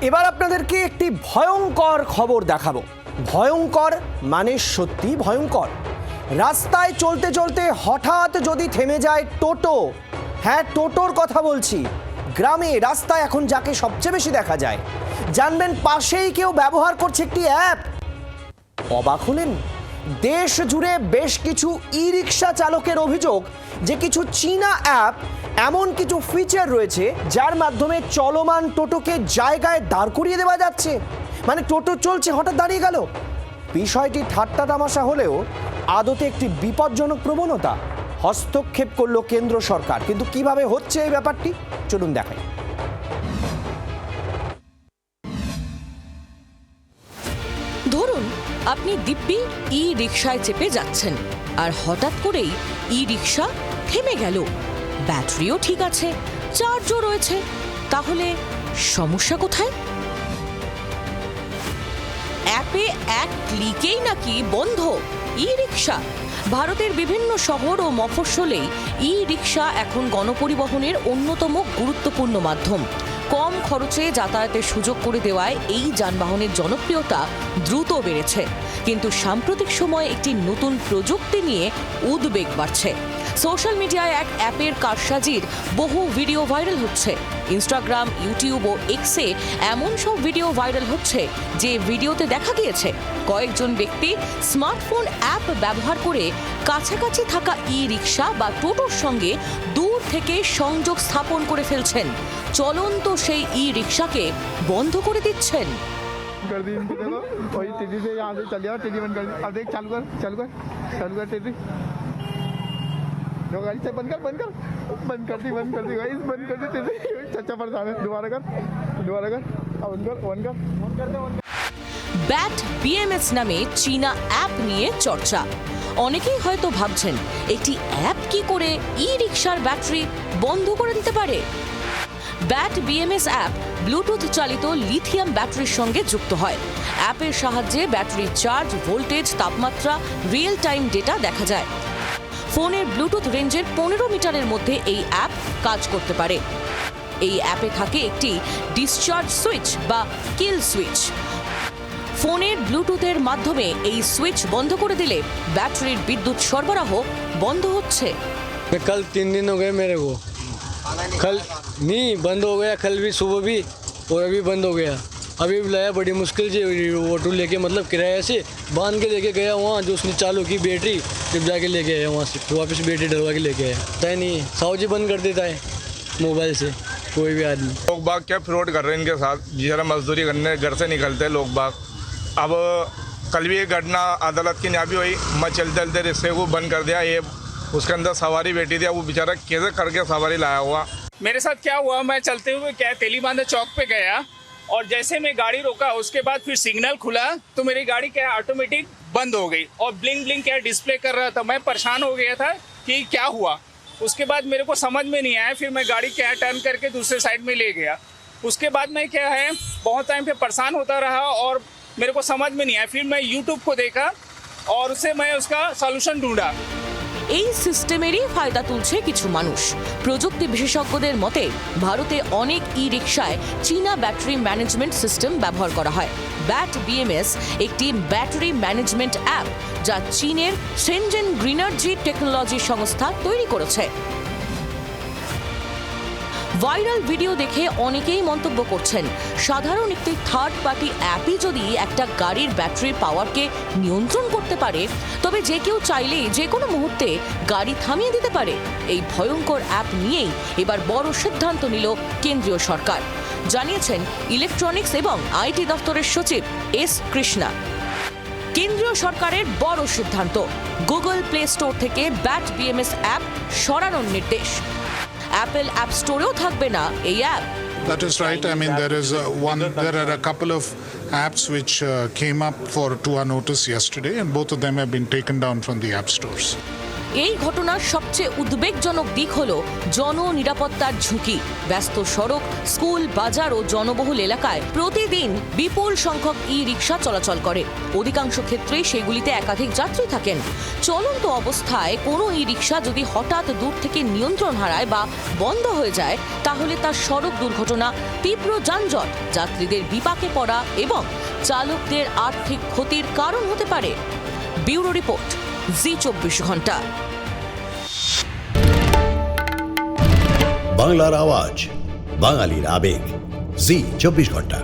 এবার আপনাদেরকে একটি ভয়ঙ্কর খবর দেখাবো। ভয়ঙ্কর মানে সত্যি ভয়ঙ্কর। রাস্তায় চলতে চলতে হঠাৎ যদি থেমে যায় টোটো, হ্যাঁ টোটোর কথা বলছি, গ্রামে রাস্তায় এখন যাকে সবচেয়ে বেশি দেখা যায়, জানবেন পাশেই কেউ ব্যবহার করছে একটি অ্যাপ। অবাক হলেন? দেশ জুড়ে বেশ কিছু ই রিক্সা চালকের অভিযোগ যে কিছু চীনা অ্যাপ এমন কিছু ফিচার রয়েছে যার মাধ্যমে চলমান টোটোকে জায়গায় দাঁড় করিয়ে দেওয়া যাচ্ছে। মানে টোটো চলছে, হঠাৎ দাঁড়িয়ে গেল। বিষয়টি ঠাট্টা তামাশা হলেও আদতে একটি বিপজ্জনক প্রবণতা। হস্তক্ষেপ করলো কেন্দ্র সরকার, কিন্তু কিভাবে হচ্ছে এই ব্যাপারটি চলুন দেখাই। ধরুন আপনি দিব্যি ই রিকশায় চেপে যাচ্ছেন আর হঠাৎ করেই ই রিকশা থেমে গেল। ব্যাটারিও ঠিক আছে, চার্জও রয়েছে, তাহলে সমস্যা কোথায়? অ্যাপে এক ক্লিকেই নাকি বন্ধ ই রিকশা। ভারতের বিভিন্ন শহর ও মফস্বলেই ই রিকশা এখন গণপরিবহনের অন্যতম গুরুত্বপূর্ণ মাধ্যম। কম খরচে যাতায়াতের সুযোগ করে দেওয়ায় এই যানবাহনের জনপ্রিয়তা দ্রুত বেড়েছে। কিন্তু সাম্প্রতিক সময়ে একটি নতুন প্রযুক্তি নিয়ে উদ্বেগ বাড়ছে। সোশ্যাল মিডিয়ায় এক অ্যাপের কারসাজির বহু ভিডিও ভাইরাল হচ্ছে। ইনস্টাগ্রাম, ইউটিউব ও এক্সে এমন সব ভিডিও ভাইরাল হচ্ছে যে ভিডিওতে দেখা গিয়েছে কয়েকজন ব্যক্তি স্মার্টফোন অ্যাপ ব্যবহার করে কাছাকাছি থাকা ই রিকশা বা টোটোর সঙ্গে দূর থেকে সংযোগ স্থাপন করে ফেলছেন। চলন্ত সেই ই রিকশাকে বন্ধ করে দিচ্ছেন। कर दी इनकी, देखो वही टीटी से यहाँ से चल जाओ, टीटी बंद कर दी। अब देख चालू कर टीटी, जो गाड़ी से बंद कर दी गाइस, बंद कर दी टीटी। चाचा परेशान है, दोबारा कर अब बंद कर दे। ব্যাট বিএমএস নামে চীনা অ্যাপ নিয়ে চর্চা। অনেকেই হয়তো ভাবছেন একটি অ্যাপ কি করে ই রিকশার ব্যাটারি বন্ধ করে দিতে পারে। ব্যাট বিএমএস অ্যাপ ব্লুটুথ চালিত লিথিয়াম ব্যাটারির সঙ্গে যুক্ত হয়। অ্যাপের সাহায্যে ব্যাটারির চার্জ, ভোল্টেজ, তাপমাত্রা, রিয়েল টাইম ডেটা দেখা যায়। ফোনের ব্লুটুথ রেঞ্জের 15 মিটারের মধ্যে এই অ্যাপ কাজ করতে পারে। এই অ্যাপে থাকে একটি ডিসচার্জ সুইচ বা কিল সুইচ। ফোনের ব্লুটুথের মাধ্যমে এই সুইচ বন্ধ করে দিলে ব্যাটারির বিদ্যুৎ সরবরাহ বন্ধ হচ্ছে। कल 3 दिन हो गए मेरे को, कल नहीं बंद हो गया, कल भी सुबह भी और अभी बंद हो गया। अभी लाया बड़ी मुश्किल से ऑटो लेके, मतलब किराए से बांध के लेके गया वहाँ, जो उसने चालू की बैटरी, जब जाके लेके आया वहाँ से, तो वापस बैटरी डलवा के लेके आया। पता ही नहीं, साहू जी बंद कर देता है मोबाइल से कोई भी आदमी। लोग बाग क्या फ्रॉड कर रहे हैं इनके साथ, जरा मजदूरी करने घर से निकलते हैं लोग बाग। अब कल भी एक घटना अदालत की यहाँ भी हुई, मैं चलते चलते रिक्शे को बंद कर दिया, ये उसके अंदर सवारी बैठी थी, वो बेचारा कैसे करके सवारी लाया हुआ। मेरे साथ क्या हुआ, मैं चलते हुए क्या तेलीबांधा चौक पे गया और जैसे मैं गाड़ी रोका उसके बाद फिर सिग्नल खुला तो मेरी गाड़ी क्या ऑटोमेटिक बंद हो गई और ब्लिंक क्या डिस्प्ले कर रहा था। मैं परेशान हो गया था कि क्या हुआ। उसके बाद मेरे को समझ में नहीं आया, फिर मैं गाड़ी क्या टर्न करके दूसरे साइड में ले गया। उसके बाद मैं क्या है बहुत टाइम पे परेशान होता रहा और मेरे को समझ में नहीं आया। फिर मैं यूट्यूब को देखा और उससे मैं उसका सॉल्यूशन ढूंढा। এই সিস্টেমেরই ফায়দা তুলছে কিছু মানুষ। প্রযুক্তি বিশেষজ্ঞদের মতে ভারতে অনেক ই রিকশায় চীনা ব্যাটারি ম্যানেজমেন্ট সিস্টেম ব্যবহার করা হয়। ব্যাট বিএমএস একটি ব্যাটারি ম্যানেজমেন্ট অ্যাপ যা চীনের শেনজেন গ্রিনার্জি টেকনোলজি সংস্থা তৈরি করেছে। ভাইরাল ভিডিও দেখে অনেকেই মন্তব্য করছেন, সাধারণ একটি থার্ড পার্টি অ্যাপই যদি একটা গাড়ির ব্যাটারির পাওয়ারকে নিয়ন্ত্রণ করতে পারে, তবে যে কেউ চাইলেই যে কোনো মুহূর্তে গাড়ি থামিয়ে দিতে পারে। এই ভয়ঙ্কর অ্যাপ নিয়েই এবার বড় সিদ্ধান্ত নিল কেন্দ্রীয় সরকার, জানিয়েছেন ইলেকট্রনিক্স এবং আইটি দপ্তরের সচিব এস কৃষ্ণা। কেন্দ্রীয় সরকারের বড় সিদ্ধান্ত, গুগল প্লে স্টোর থেকে ব্যাট বিএমএস অ্যাপ সরানোর নির্দেশ। অ্যাপল অ্যাপ স্টোরেও থাকবে না এই app. That is right. I mean, there are a couple of apps which came up to our notice yesterday, and both of them have been taken down from the app stores. এই ঘটনার সবচেয়ে উদ্বেগজনক দিক হল জননিরাপত্তার ঝুঁকি। ব্যস্ত সড়ক, school, বাজার ও জনবহুল এলাকায় প্রতিদিন বিপুল সংখ্যক ই রিক্সা চলাচল করে। অধিকাংশ ক্ষেত্রেই সেগুলিতে একাধিক যাত্রী থাকেন। চলন্ত অবস্থায় কোনো ই রিক্সা যদি হঠাৎ দূর থেকে নিয়ন্ত্রণ হারায় বা বন্ধ হয়ে যায়, তাহলে তার সড়ক দুর্ঘটনা, তীব্র যানজট, যাত্রীদের বিপাকে পড়া এবং চালকদের আর্থিক ক্ষতির কারণ হতে পারে। ব্যুরো রিপোর্ট, জি24 ঘন্টা। বাংলার আওয়াজ, বাঙালির আবেগ, জি24 ঘন্টা।